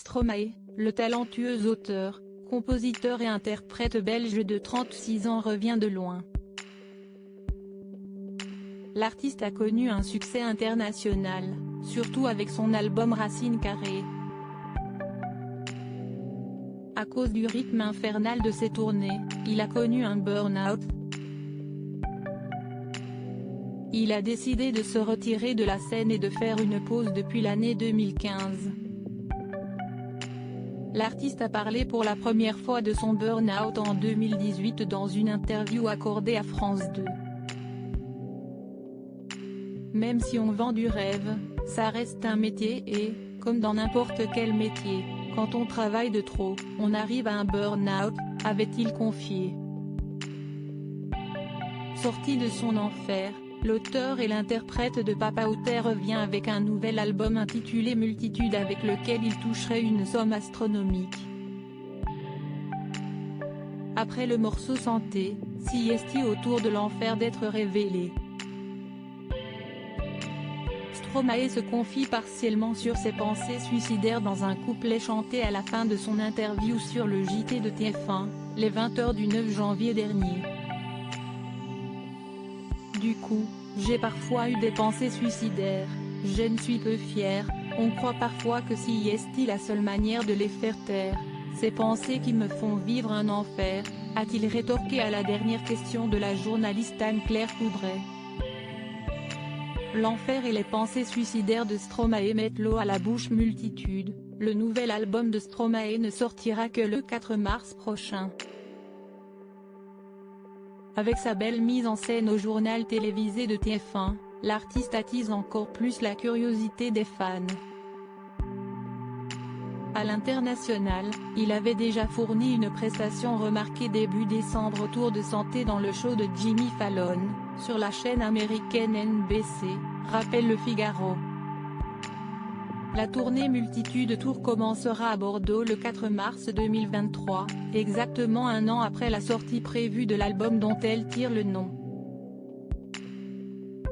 Stromae, le talentueux auteur, compositeur et interprète belge de 36 ans revient de loin. L'artiste a connu un succès international, surtout avec son album Racine Carrée. À cause du rythme infernal de ses tournées, il a connu un burn-out. Il a décidé de se retirer de la scène et de faire une pause depuis l'année 2015. L'artiste a parlé pour la première fois de son burn-out en 2018 dans une interview accordée à France 2. Même si on vend du rêve, ça reste un métier et, comme dans n'importe quel métier, quand on travaille de trop, on arrive à un burn-out, avait-il confié. Sorti de son enfer, l'auteur et l'interprète de Papa Outé revient avec un nouvel album intitulé Multitude avec lequel il toucherait une somme astronomique. Après le morceau Santé, si est-il autour de l'enfer d'être révélé. Stromae se confie partiellement sur ses pensées suicidaires dans un couplet chanté à la fin de son interview sur le JT de TF1, les 20h du 9 janvier dernier. Du coup, j'ai parfois eu des pensées suicidaires, je ne suis peu fier, on croit parfois que si est la seule manière de les faire taire, ces pensées qui me font vivre un enfer, a-t-il rétorqué à la dernière question de la journaliste Anne-Claire Coudray. L'enfer et les pensées suicidaires de Stromae mettent l'eau à la bouche. Multitude, le nouvel album de Stromae ne sortira que le 4 mars prochain. Avec sa belle mise en scène au journal télévisé de TF1, l'artiste attise encore plus la curiosité des fans. À l'international, il avait déjà fourni une prestation remarquée début décembre autour de santé dans le show de Jimmy Fallon, sur la chaîne américaine NBC, rappelle Le Figaro. La tournée Multitude Tour commencera à Bordeaux le 4 mars 2023, exactement un an après la sortie prévue de l'album dont elle tire le nom.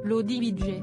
Lodi Vidje.